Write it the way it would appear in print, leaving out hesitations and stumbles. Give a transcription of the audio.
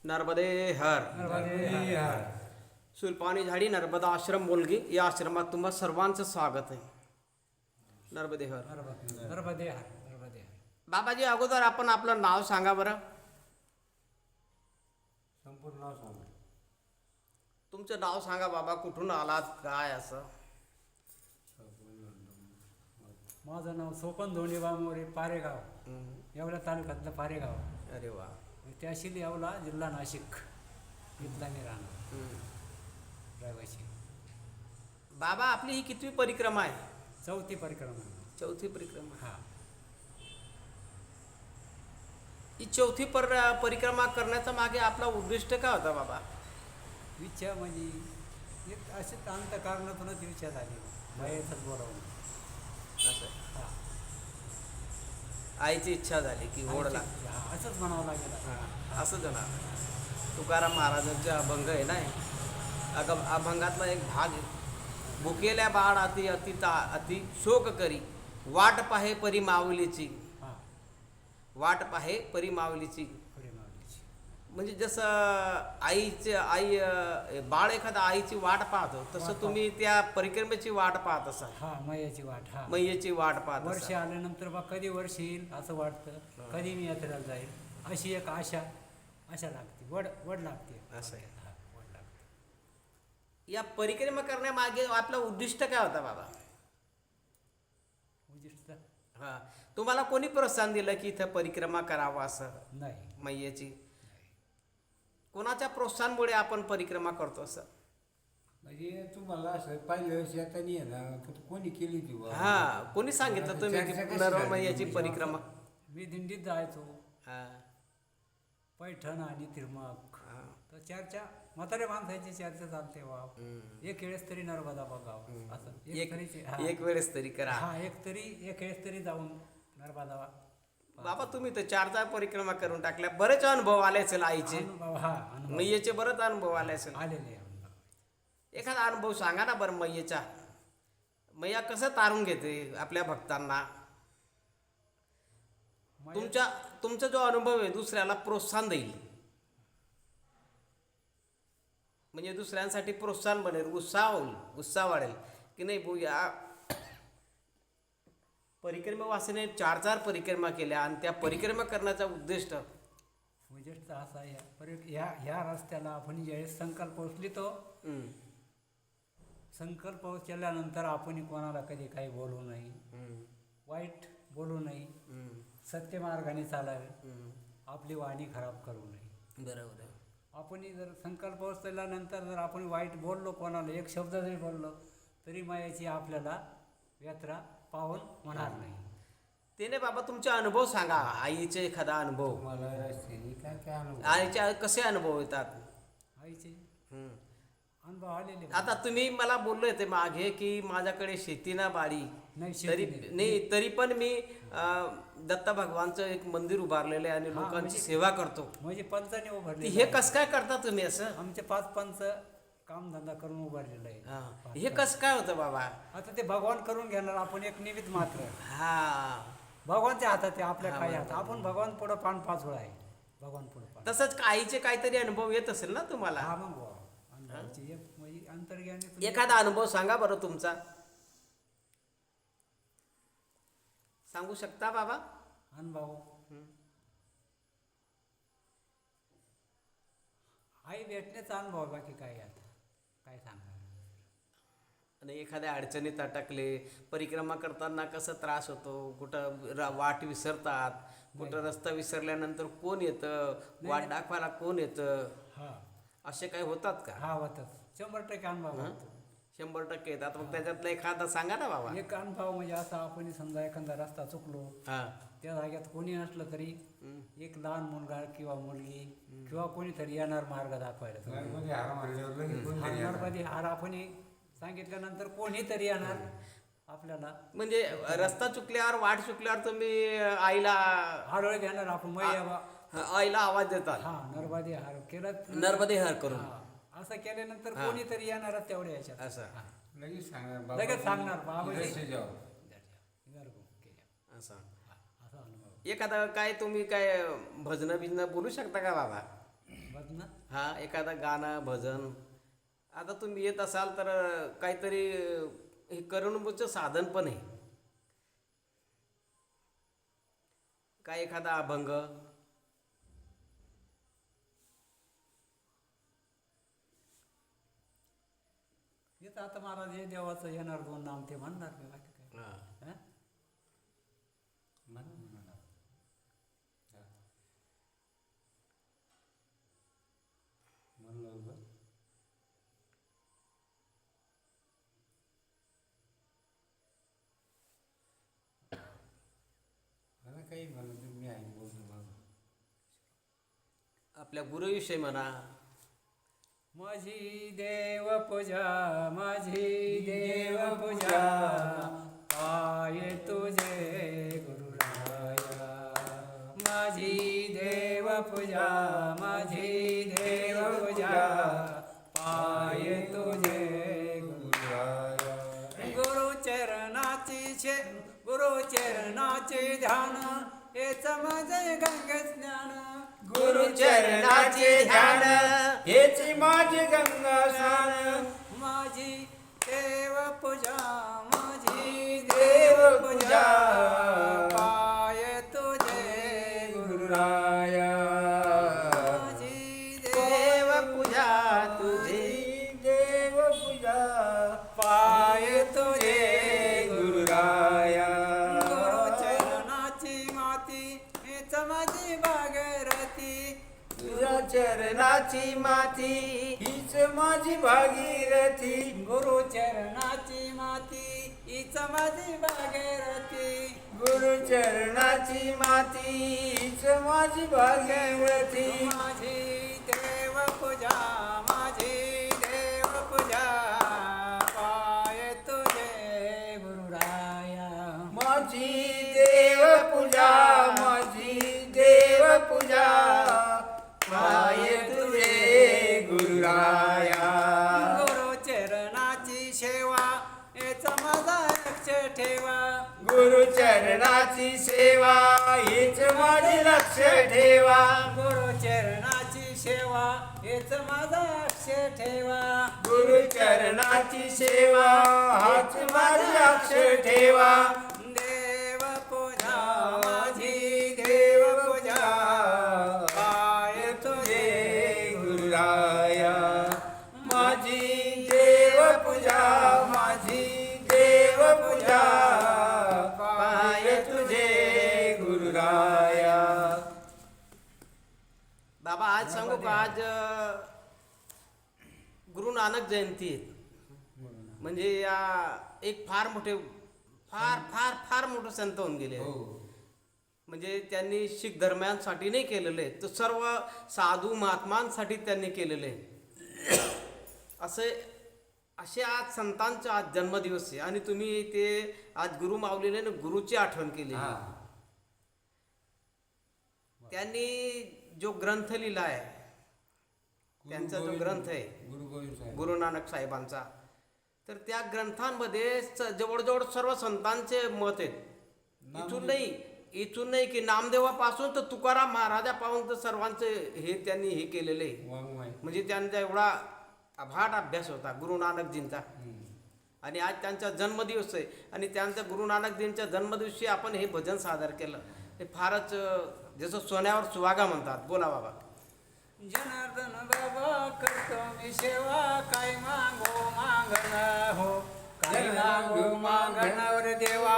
नर्मदे हर. सुलपाणी झाडी नर्मदा आश्रम मुलगी या आश्रमात तुम्हा सर्वांचं स्वागत आहे. नर्मदे हर. नर्मदे हर. नर्मदे हर. बाबाजी, अगोदर आपण आपलं नाव सांगा बरं. संपूर्ण नाव सांगा. तुमचं नाव सांगा बाबा, कुठून आलात, काय असं. माझं नाव सोपन धोंडीबा मोरे, पारेगाव, येवला तालुक्यातलं पारेगाव. अरे वा. तहसील येवला, जिल्हा नाशिक, इथला मी राहणार रहिवासी. बाबा, आपली ही कितवी परिक्रमा आहे? चौथी परिक्रमा. चौथी परिक्रमा. हा. ही चौथी परिक्रमा करण्याचा मागे आपला उद्दिष्ट काय होता बाबा? इच्छा म्हणजे एक अशी अंत कारणातूनच इच्छा झाली, बाहेरच बोलावून. असं हा. आईची इच्छा झाली की ओढला. असंच म्हणावं लागेल. असंच होणार. तुकाराम महाराजांचा अभंग आहे ना, अभंगातला एक भाग आहे. भुकेल्या बाळ अति अति अति शोक करी, वाट पाहे परी माऊलीची. हा. वाट पाहे परी माऊलीची. परिमावलीची. म्हणजे जसं आई बाळ एखादा आईची वाट पाहतो, तसं तुम्ही त्या परिक्रमेची वाट पाहत असाल. हा, मैयाची वाट. हा, मैयेची वाट पाहत वर्ष असाल. आल्यानंतर बा कधी वर्ष येईल असं वाटतं, कधी मी यात्रेला जाईल अशी एक आशा लागते, वड लागते. असं आहे. हा, वड लागते. या परिक्रमा करण्यामागे आपला उद्दिष्ट काय होता बाबा? उद्दिष्ट हा, तुम्हाला कोणी प्रोत्साहन दिलं की इथं परिक्रमा करावं असं नाही. मैयेची? कोणाच्या प्रोत्साहनामुळे आपण परिक्रमा करतो असं? म्हणजे तुम्हाला असं पहिल्या वर्षी आता नाही आहे ना, कोणी केली ती बा? हा, कोणी सांगितलं तुम्ही की चर्चा कशी नर्मदा झाली? मैयाची परिक्रमा? मी दिंडीत जायचो, हा, पैठण आणि तिरमक. हा. तर चर्चा, म्हाताऱ्या माणसाची चर्चा चालते वा, एक वेळेस तरी नर्मदा बघाव असं. एक वेळेस तरी करा. हा, एक वेळेस तरी जाऊन नर्मदा. बाबा, तुम्ही तर 4 परिक्रमा करून टाकल्या, बरेच अनुभव आले असेल आईचे, अनुभव मैयेचे बरेच अनुभव आले असेल. आलेले अनुभव. एखादा अनुभव सांगा ना बरं मैयेचा. मैया कसं तारून घेते आपल्या भक्तांना? तुमचा जो अनुभव आहे दुसऱ्याला प्रोत्साहन देईल, म्हणजे दुसऱ्यांसाठी प्रोत्साहन बनेल, उत्साह होईल, उत्साह वाढेल की नाही भाऊ, या परिक्रमावासीने 4 परिक्रमा केल्या आणि त्या परिक्रमा करण्याचा उद्दिष्ट असा ह्या रस्त्याला आपण ज्यावेळेस संकल्प पोचली तो संकल्प केल्यानंतर आपण कोणाला कधी काही बोलू नये, वाईट बोलू नये, सत्य मार्गाने चालावे, आपली वाणी खराब करू नये. बरोबर आहे. आपण जर संकल्प केल्यानंतर जर आपण वाईट बोललो, कोणाला एक शब्द जरी बोललो, तरी मायाची आपल्याला यात्रा पावन होणार नाही. त्याने बाबा तुमचे अनुभव सांगा, आईचे एखादा अनुभव. मला रस्त्याने काय काय अनुभव? आईचे कसे अनुभव येतात? आईचे अनुभव आलेले. आता तुम्ही मला बोलले होते मागे की माझ्याकडे शेती ना बाडी नाही, तरी पण मी दत्ता भगवानचं एक मंदिर उभारलेलं आहे आणि लोकांची म्हणजे सेवा करतो. म्हणजे पंचाने उभारले. हे कसं काय करता तुम्ही असं? आमचे 5 पंच कामधंदा करून उभारलेलं आहे. हा, हे कसं काय होतं बाबा? आता ते भगवान करून घेणार, आपण एक निमित्त मात्र. हा, भगवानच्या हातात आहे, आपल्या काही हातात. आपण भगवान पुढं पान 5 वेळा आहे, भगवान पुढं पान. तसंच आईचे काहीतरी अनुभव येत असेल ना तुम्हाला? हा, मग अनुभवाची एक म्हणजे अंतर्ज्ञानी. एखादा अनुभव सांगा बरं तुमचा. सांगू शकता बाबा? अनुभव आई भेटण्याचा अनुभव, बाकी काय आता काय सांगणार. आणि एखाद्या अडचणीत अटकले, परिक्रमा करताना कसं त्रास होतो, कुठं वाट विसरतात, कुठं रस्ता विसरल्यानंतर कोण येतं, वाट दाखवायला कोण येतं, हा, असे काही होतात का? हा, होतच. 100% अनुभव होतो. 100% येतात. मग त्याच्यातला एखादा सांगा ना बाबा. एक अनुभव म्हणजे असा, आपण समजा एखादा रस्ता चुकलो, हा, त्या जाग्यात कोणी नसलं तरी एक लहान मुलगा किंवा मुलगी किंवा कोणीतरी येणार मार्ग दाखवायला. घरमध्ये हार मारल्यावर लगेच कोणतरी येणार. नर्मदी हार आपण सांगितल्यानंतर कोणी तरी येणार आपल्याला. म्हणजे रस्ता चुकल्यावर, वाट चुकल्यावर तुम्ही आईला हारोळे घेणार आपण. आईला आवाज देतात. हा, नर्मदी हार केलं, नर्मदे हर करून. असं केल्यानंतर कोणीतरी येणार तेवढ्या याच्यात. असं लगेच सांगणार लगेच सांगणार बाबा जसे जाऊ. असं असा अनुभव. एखादा काय तुम्ही काय भजनं बिजनं बोलू शकता का बाबा? भजन हा एखादा गाणं भजन. आता तुम्ही येत असाल तर काहीतरी हे करमणुकीचं साधन पण आहे. काय एखादा अभंग. येतं आता महाराज हे देवाचं येणार 2 नाम ते म्हणणार मी बाकी काय. हा. हा? म्हणलं होतं. मला काही म्हणलं तर मी आहे बोलतो माझं. आपल्या गुरुविषयी म्हणा. माझी देव पूजा माझी देव पूजा पाय तुझे गुरुराया. माझी देव पूजा माझी देव पूजा पाय तुझे गुरुराया. गुरुचरणाचे ध्यान हेच माझे गंगे स्नान. गुरुचरणाचे ध्यान हेच माझे गंगा स्नान. माझी देव पूजा माझी देव देव पूजा पूजा पाय तुझे गुरुराया. माझी देव पूजा तुझी देव पूजा पाय तुझे गुरुराया. गुरुचरणाची माती हेच माझी भागीरथी. तुझ्या चरणाची माती हीच माझी भागीरथी. गुरुचरणाची माती हीच माझी भागीरथी. गुरुचरणाची माती हीच माझी भागीरथी. माझी देव पूजा माझी देव पूजा पाय तुझे गुरुराया. माझी देव पूजा माझी देव पूजा पाय तुझे गुरुराया. गुरुचरणाची सेवा हेच माझा लक्ष ठेवा. गुरुचरणाची सेवा हीच माझी लक्ष ठेवा. गुरुचरणाची सेवा हेच माझा लक्ष ठेवा. गुरुचरणाची सेवा हाच माझी लक्ष ठेवा. देव पूजा माझी देव पूजा पाय तुझे गुरुराया. माझी देव पूजा माझी देव पूजा पाय तुझे गुरुराया. बाबा आज सांगू का आज गुरु नानक जयंती आहे. म्हणजे या एक फार मोठे फार फार फार मोठे संत होऊन गेले. हो. म्हणजे त्यांनी शीख धर्मांसाठी नाही केलेलं आहे, तर सर्व साधू महात्मांसाठी त्यांनी केलेलं आहे. असे आज संतांचा आज जन्मदिवस आहे आणि तुम्ही ते आज गुरु माऊलीने गुरुची आठवण केली. हा. त्यांनी जो ग्रंथ लिहिला आहे, त्यांचा जो ग्रंथ आहे गुरु गोविंद साहेब. गुरु नानक साहेबांचा, तर त्या ग्रंथांमध्ये जवळजवळ सर्व संतांचे मत आहेत. इथून नाही की नामदेवापासून तर तुकाराम महाराजापासून तर सर्वांचे हे त्यांनी हे केलेले आहे. वाङ्मय. म्हणजे त्यांचा एवढा अफाट अभ्यास होता गुरु नानकजींचा. आणि आज त्यांचा जन्मदिवस आहे आणि त्यांचा गुरु नानकजींच्या जन्मदिवशी आपण हे भजन सादर केलं. हे फारच जसं सोन्यावर सुहागा म्हणतात. बोला बाबा. जनार्दन बाबा करतो मी सेवा काय मागो मागण हो. काय मागो मागणावर देवा